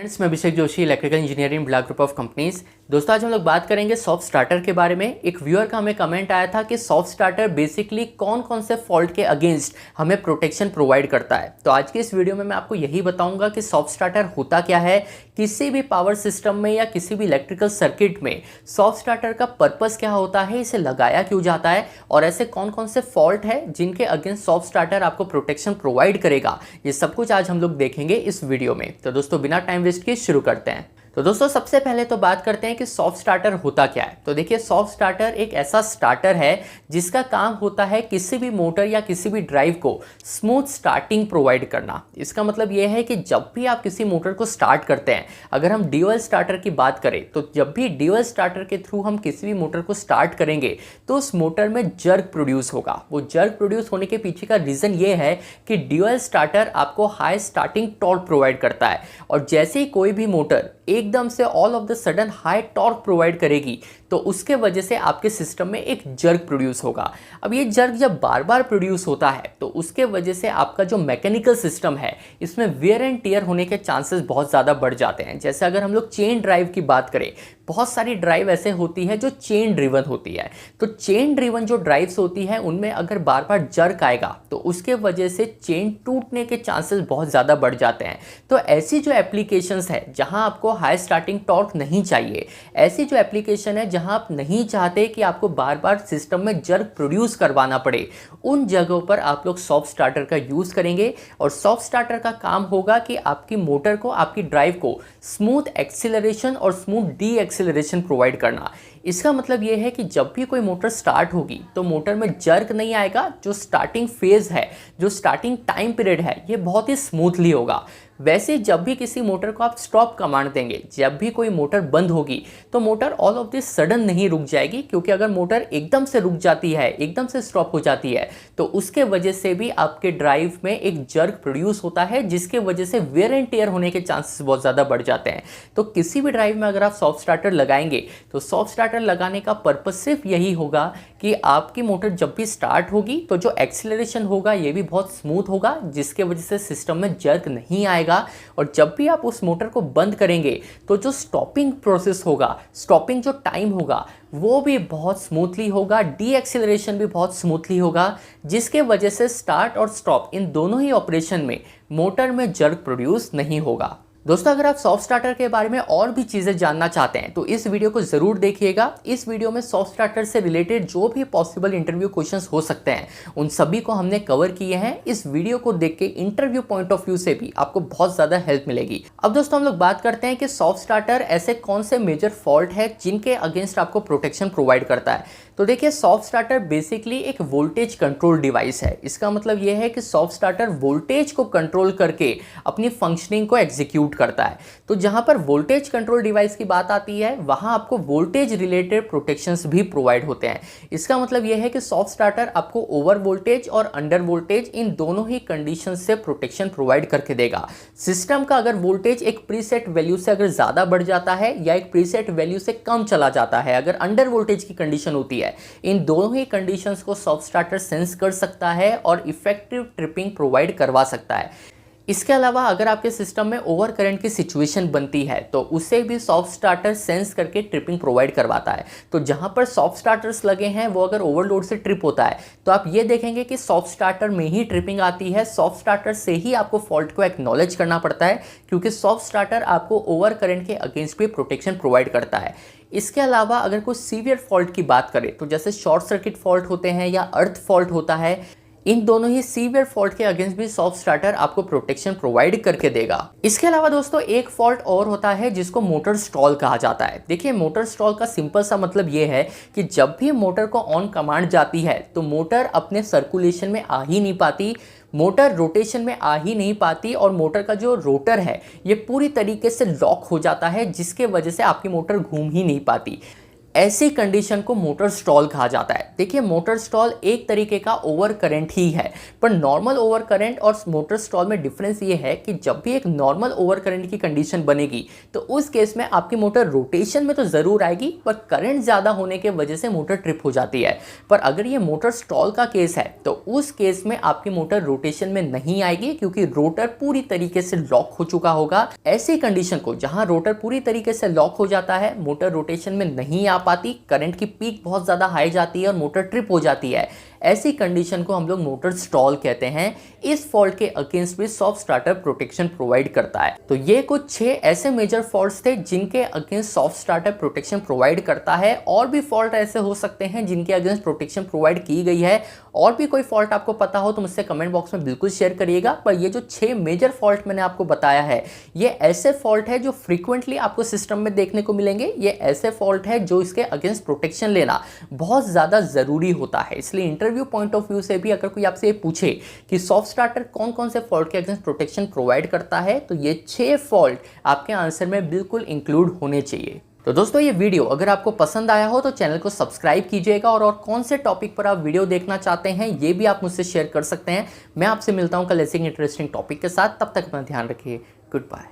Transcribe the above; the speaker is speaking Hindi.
फ्रेंड्स, मैं Abhishek Joshi, electrical engineering black group of companies. दोस्तों, आज हम लोग बात करेंगे सॉफ्ट स्टार्टर के बारे में। एक व्यूअर का हमें कमेंट आया था कि सॉफ्ट स्टार्टर बेसिकली कौन कौन से फॉल्ट के अगेंस्ट हमें प्रोटेक्शन प्रोवाइड करता है। तो आज की इस वीडियो में मैं आपको यही बताऊंगा कि सॉफ्ट स्टार्टर होता क्या है, किसी भी पावर सिस्टम में या किसी भी इलेक्ट्रिकल सर्किट में सॉफ्ट स्टार्टर का पर्पस क्या होता है, इसे लगाया क्यों जाता है और ऐसे कौन कौन से फॉल्ट है जिनके अगेंस्ट सॉफ्ट स्टार्टर आपको प्रोटेक्शन प्रोवाइड करेगा। ये सब कुछ आज हम लोग देखेंगे इस वीडियो में। तो दोस्तों, बिना टाइम वेस्ट किए शुरू करते हैं। तो दोस्तों, सबसे पहले तो बात करते हैं कि सॉफ्ट स्टार्टर होता क्या है। तो देखिए, सॉफ्ट स्टार्टर एक ऐसा स्टार्टर है जिसका काम होता है किसी भी मोटर या किसी भी ड्राइव को स्मूथ स्टार्टिंग प्रोवाइड करना। इसका मतलब यह है कि जब भी आप किसी मोटर को स्टार्ट करते हैं, अगर हम ड्यूअल स्टार्टर की बात करें तो जब भी ड्यूअल स्टार्टर के थ्रू हम किसी भी मोटर को स्टार्ट करेंगे तो उस मोटर में जर्क प्रोड्यूस होगा। वो जर्क प्रोड्यूस होने के पीछे का रीजन ये है कि ड्यूअल स्टार्टर आपको हाई स्टार्टिंग टॉर्क प्रोवाइड करता है, और जैसे ही कोई भी मोटर एकदम से all of the sudden high torque provide करेगी तो उसके वजह से आपके सिस्टम में एक जर्क प्रोड्यूस होगा। अब ये जर्क जब बार बार प्रोड्यूस होता है तो उसके वजह से आपका जो मैकेनिकल सिस्टम है इसमें वेयर एंड टियर होने के चांसेस बहुत ज़्यादा बढ़ जाते हैं। जैसे अगर हम लोग चेन ड्राइव की बात करें, बहुत सारी ड्राइव ऐसे होती है जो चेन ड्रिवन होती है। तो चेन ड्रिवन जो ड्राइव्स होती है उनमें अगर बार बार जर्क आएगा तो उसके वजह से चेन टूटने के चांसेस बहुत ज़्यादा बढ़ जाते हैं। तो ऐसी जो एप्लीकेशंस है जहां आपको हाई स्टार्टिंग टॉर्क नहीं चाहिए, ऐसी जो एप्लीकेशन है जहां आप नहीं चाहते कि आपको बार बार सिस्टम में जर्क प्रोड्यूस करवाना पड़े, उन जगहों पर आप लोग सॉफ्ट स्टार्टर का यूज़ करेंगे। और सॉफ्ट स्टार्टर का काम होगा कि आपकी मोटर को, आपकी ड्राइव को स्मूथ एक्सीलरेशन और स्मूथ डी एक्सीलरेशन प्रोवाइड करना। इसका मतलब यह है कि जब भी कोई मोटर स्टार्ट होगी तो मोटर में जर्क नहीं आएगा। जो स्टार्टिंग फेज है, जो स्टार्टिंग टाइम पीरियड है, ये बहुत ही स्मूथली होगा। वैसे जब भी किसी मोटर को आप स्टॉप कमांड देंगे, जब भी कोई मोटर बंद होगी तो motor all of this sudden नहीं रुक जाएगी, क्योंकि अगर मोटर एकदम से रुक जाती है, एकदम से स्टॉप हो जाती है तो उसके वजह से भी आपके ड्राइव में एक जर्क प्रोड्यूस होता है, जिसके वजह से वेयर एंड टियर होने के चांसेस बहुत ज़्यादा बढ़ जाते हैं। तो किसी भी ड्राइव में अगर आप सॉफ्ट स्टार्टर लगाएंगे तो सॉफ्ट स्टार्टर लगाने का पर्पस सिर्फ यही होगा कि आपकी मोटर जब भी स्टार्ट होगी तो जो एक्सीलरेशन होगा ये भी बहुत स्मूथ होगा, जिसके वजह से सिस्टम में जर्क नहीं आएगा। और जब भी आप उस मोटर को बंद करेंगे तो जो स्टॉपिंग प्रोसेस होगा, स्टॉपिंग जो टाइम होगा, वो भी बहुत स्मूथली होगा, डी एक्सीलरेशन भी बहुत स्मूथली होगा, जिसके वजह से स्टार्ट और स्टॉप इन दोनों ही ऑपरेशन में मोटर में जर्क प्रोड्यूस नहीं होगा। दोस्तों, अगर आप सॉफ्ट स्टार्टर के बारे में और भी चीज़ें जानना चाहते हैं तो इस वीडियो को ज़रूर देखिएगा। इस वीडियो में सॉफ्ट स्टार्टर से रिलेटेड जो भी पॉसिबल इंटरव्यू क्वेश्चंस हो सकते हैं उन सभी को हमने कवर किए हैं। इस वीडियो को देख के इंटरव्यू पॉइंट ऑफ व्यू से भी आपको बहुत ज़्यादा हेल्प मिलेगी। अब दोस्तों, हम लोग बात करते हैं कि सॉफ्ट स्टार्टर ऐसे कौन से मेजर फॉल्ट है जिनके अगेंस्ट आपको प्रोटेक्शन प्रोवाइड करता है। तो देखिए, सॉफ्ट स्टार्टर बेसिकली एक वोल्टेज कंट्रोल डिवाइस है। इसका मतलब यह है कि सॉफ्ट स्टार्टर वोल्टेज को कंट्रोल करके अपनी फंक्शनिंग को एग्जीक्यूट करता है। तो जहां पर वोल्टेज कंट्रोल डिवाइस की बात आती है वहां आपको वोल्टेज रिलेटेड प्रोटेक्शंस भी प्रोवाइड होते हैं। इसका मतलब यह है कि सॉफ्ट स्टार्टर आपको ओवर वोल्टेज और अंडर वोल्टेज इन दोनों ही कंडीशन से प्रोटेक्शन प्रोवाइड करके देगा। सिस्टम का अगर वोल्टेज एक प्रीसेट वैल्यू से अगर ज्यादा बढ़ जाता है या एक प्रीसेट वैल्यू से कम चला जाता है, अगर अंडर वोल्टेज की कंडीशन होती है, इन दोनों ही कंडीशंस को सॉफ्ट स्टार्टर सेंस कर सकता है और इफेक्टिव ट्रिपिंग प्रोवाइड करवा सकता है। इसके अलावा अगर आपके सिस्टम में ओवर करंट की सिचुएशन बनती है तो उसे भी सॉफ्ट स्टार्टर सेंस करके ट्रिपिंग प्रोवाइड करवाता है। तो जहां पर सॉफ्ट स्टार्टर्स लगे हैं वो अगर ओवरलोड से ट्रिप होता है तो आप ये देखेंगे कि सॉफ्ट स्टार्टर में ही ट्रिपिंग आती है। सॉफ्ट स्टार्टर से ही आपको फॉल्ट को एक्नॉलेज करना पड़ता है, क्योंकि सॉफ्ट स्टार्टर आपको ओवर करंट के अगेंस्ट भी प्रोटेक्शन प्रोवाइड करता है। इसके अलावा अगर कोई सीवियर फॉल्ट की बात करें तो जैसे शॉर्ट सर्किट फॉल्ट होते हैं या अर्थ फॉल्ट होता है, इन दोनों ही सीवियर फॉल्ट के अगेंस्ट भी सॉफ्ट स्टार्टर आपको प्रोटेक्शन प्रोवाइड करके देगा। इसके अलावा दोस्तों, एक फॉल्ट और होता है जिसको मोटर स्टॉल कहा जाता है। देखिए, मोटर स्टॉल का सिंपल सा मतलब ये है कि जब भी मोटर को ऑन कमांड जाती है तो मोटर अपने सर्कुलेशन में आ ही नहीं पाती, मोटर रोटेशन में आ ही नहीं पाती, और मोटर का जो रोटर है ये पूरी तरीके से लॉक हो जाता है, जिसके वजह से आपकी मोटर घूम ही नहीं पाती। ऐसी कंडीशन को मोटर स्टॉल कहा जाता है। देखिए, मोटर स्टॉल एक तरीके का ओवर करंट ही है, पर नॉर्मल ओवर करंट और मोटर स्टॉल में डिफरेंस ये है कि जब भी एक नॉर्मल ओवर करंट की कंडीशन बनेगी तो उस केस में आपकी मोटर रोटेशन में तो जरूर आएगी, पर करंट ज्यादा होने के वजह से मोटर ट्रिप हो जाती है। पर अगर ये मोटर स्टॉल का केस है तो उस केस में आपकी मोटर रोटेशन में नहीं आएगी, क्योंकि रोटर पूरी तरीके से लॉक हो चुका होगा। ऐसी कंडीशन को जहां रोटर पूरी तरीके से लॉक हो जाता है, मोटर रोटेशन में नहीं आ पाती, करंट की पीक बहुत ज्यादा हाई जाती है और मोटर ट्रिप हो जाती है, ऐसी कंडीशन को हम लोग मोटर स्टॉल कहते हैं। इस फॉल्ट के अगेंस्ट भी सॉफ्ट स्टार्टर प्रोटेक्शन प्रोवाइड करता है। तो ये कुछ 6 ऐसे मेजर फॉल्ट्स थे जिनके against soft starter protection provide करता है। और भी फॉल्ट ऐसे हो सकते हैं जिनके अगेंस्ट प्रोटेक्शन प्रोवाइड की गई है। और भी कोई फॉल्ट आपको पता हो तो मुझसे कमेंट बॉक्स में बिल्कुल शेयर करिएगा। पर ये जो 6 मेजर फॉल्ट मैंने आपको बताया है, ये ऐसे फॉल्ट है जो फ्रीक्वेंटली आपको सिस्टम में देखने को मिलेंगे। ये ऐसे फॉल्ट है जो इसके अगेंस्ट प्रोटेक्शन लेना बहुत ज्यादा जरूरी होता है। इसलिए इंटरव्यू पॉइंट ऑफ व्यू से भी अगर कोई आपसे पूछे कि सॉफ्ट स्टार्टर कौन कौन से फॉल्ट के अगेंस्ट प्रोटेक्शन प्रोवाइड करता है, तो ये 6 फॉल्ट आपके आंसर में बिल्कुल इंक्लूड होने चाहिए। तो दोस्तों, ये वीडियो अगर आपको पसंद आया हो तो चैनल को सब्सक्राइब कीजिएगा, और कौन से टॉपिक पर आप वीडियो देखना चाहते हैं ये भी आप मुझसे शेयर कर सकते हैं। मैं आपसे मिलता हूं कल ऐसे इंटरेस्टिंग टॉपिक के साथ। तब तक अपना ध्यान रखिए। Good bye.